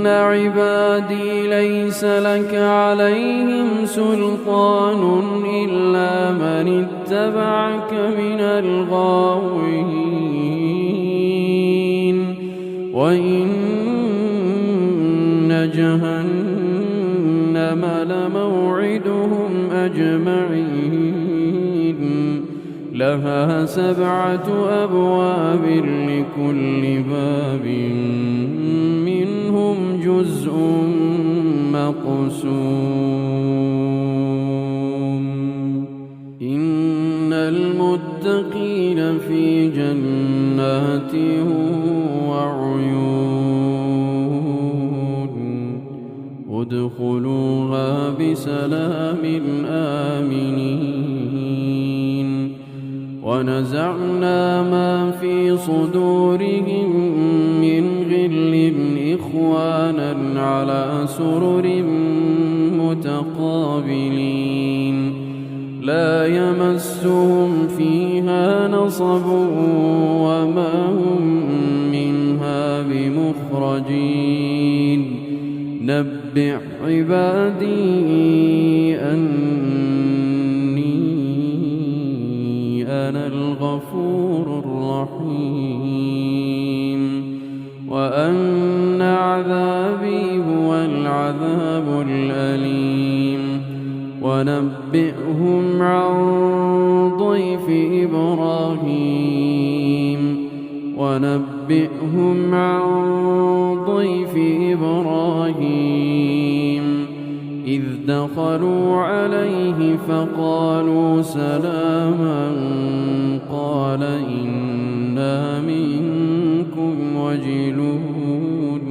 عبادي ليس لك عليهم سلطان إلا من اتبعك من الغاوين وإن جهنم لموعدهم أجمعين لها 7 أبواب لكل باب منهم جزء مقسوم إن المتقين في جنات وعيون ادخلوها بسلام آمنين ونزعنا ما في صدورهم من غل إخوانا على سرر متقابلين لا يمسهم فيها نصب وما هم منها بمخرجين نبئ عبادي أني أنا الغفور الرحيم وأن عذابي هو العذاب الأليم ونبئهم عن ضيف إبراهيم إذ دخلوا عليه فقالوا سلاما قال إنا منكم وجلون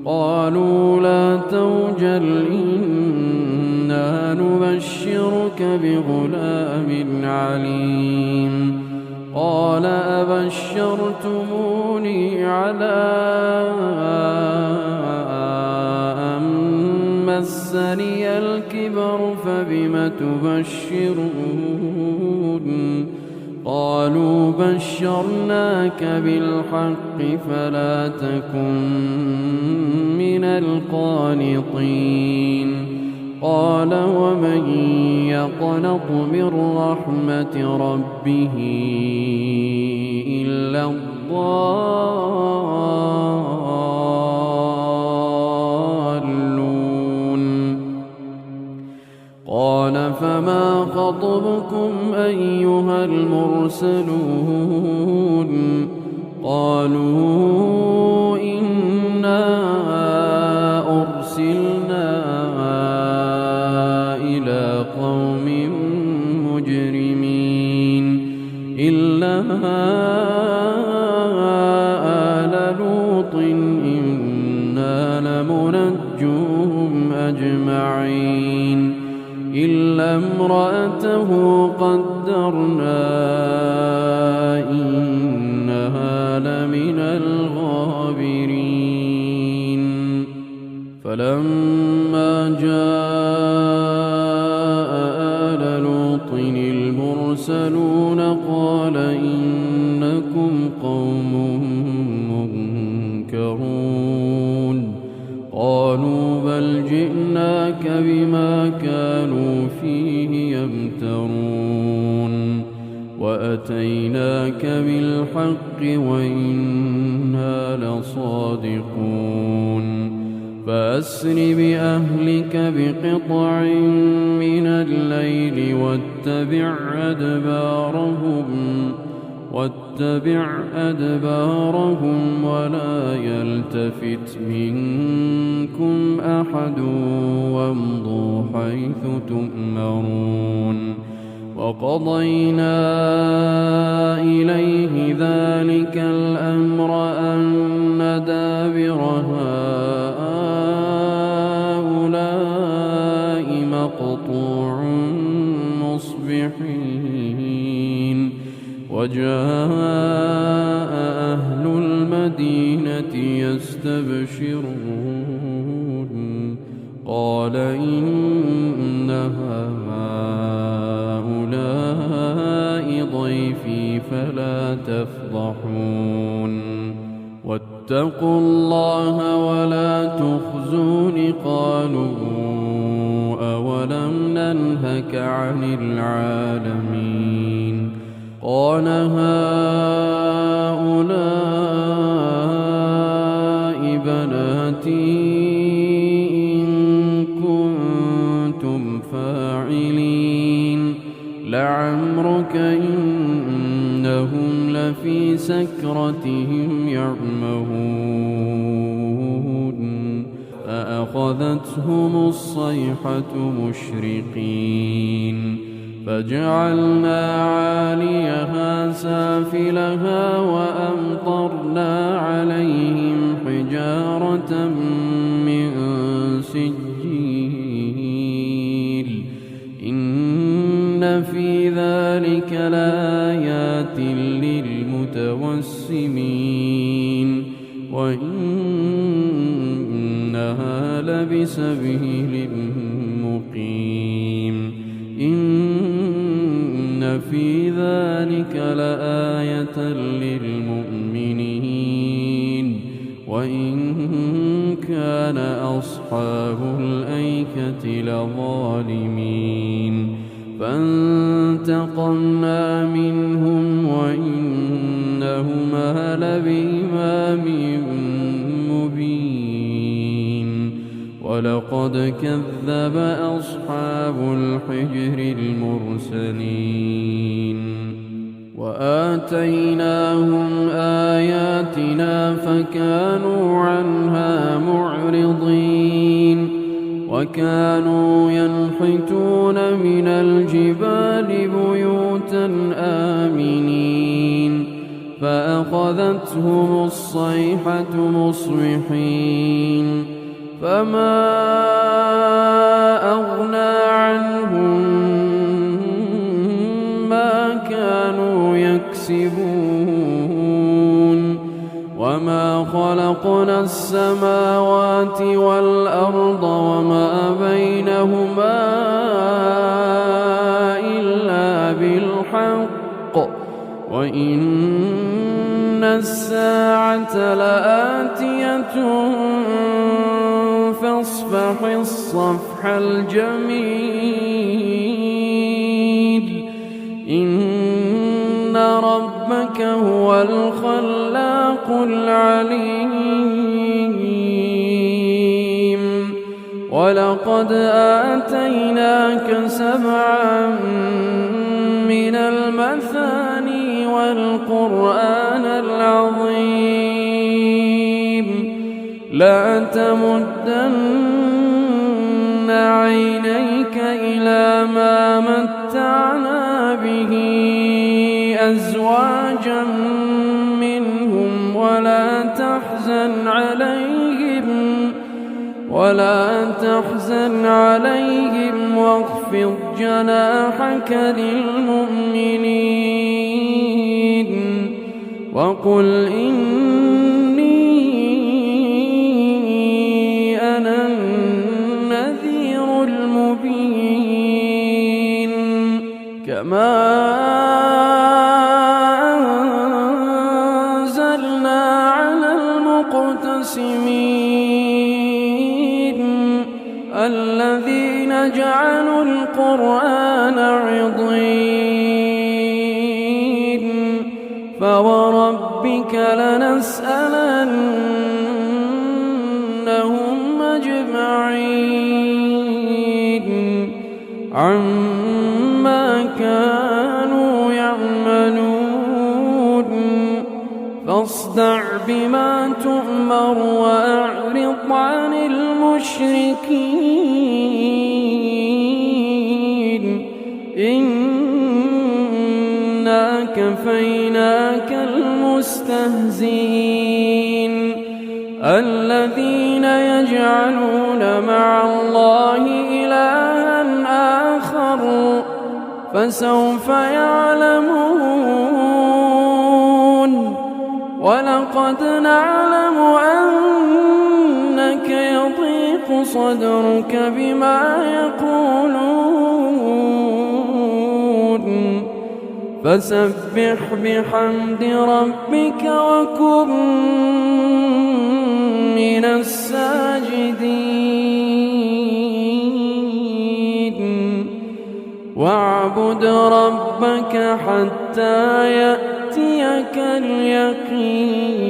قالوا لا توجل إنا نبشرك بغلام عليم قال أبشرتموني على أن مسني الكبر فبم تبشرون قالوا بشرناك بالحق فلا تكن من القانطين قال ومن يقنط من رحمة ربه إلا الضالون قال فما خطبكم أيها المرسلون قالوا إنا أرسلنا إلى قوم مجرمين إلا آل لوط إنا لمنجوهم أجمعين إلا امرأته قدرنا إنها لمن الغابرين فلما جاء آل لوط المرسلون قال إنكم قوم منكرون قالوا بل جئناك بما كانوا فيه يمترون وأتيناك بالحق وإنا لصادقون فأسر بأهلك بقطع من الليل واتبع أدبارهم ولا يلتفت منكم أحد وامضوا حيث تؤمرون وقضينا إليه ذلك الأمر أن دابر هؤلاء مقطوع مصبحين وجاء أهل المدينة يستبشرون قال إن هؤلاء ضيفي فلا تفضحون واتقوا الله ولا المخزون قالوا أولم ننهك عن العالمين قال هؤلاء بناتي إن كنتم فاعلين لعمرك إنهم لفي سكرتهم يعمهون فأخذتهم الصيحة مشرقين فجعلنا عاليها سافلها وأمطرنا عليهم حجارة من سجيل إن في ذلك لآيات للمتوسمين وإنها لبسبيل مقيم إن في ذلك لآية للمؤمنين وإن كان أصحاب الأيكة لظالمين فانتقمنا منهم وإنهما لبإمام مبين ولقد كذب أصحاب الحجر المرسلين وآتيناهم آياتنا فكانوا عنها معرضين وكانوا ينحتون من الجبال بيوتا آمنين فأخذتهم الصيحة مصبحين فما أغنى عنهم ما كانوا يكسبون وما خلقنا السماوات والأرض وما بينهما إلا بالحق وإن الساعة لآتية فاصفح الصفح الجميل إن ربك هو الخلاق العليم ولقد آتيناك 7 من المثاني والقرآن العظيم لا تمدن عينيك إلى ما متعنا به أزواجا منهم ولا تحزن عليهم واخفض جناحك للمؤمنين وقل إني أنا النذير المبين كما أنزلنا على المقتسمين الذين جعلوا القرآن عضين فوربك لنسألنهم أجمعين عما كانوا يعملون فاصدع بما تؤمر وأعرض عن المشركين إنا كفيناك المستهزئين الذين يجعلون مع الله إلها آخر فسوف يعلمون ولقد نعلم أنك يضيق صدرك بما يقولون فسبح بحمد ربك وكن من الساجدين واعبد ربك حتى يأتيك اليقين.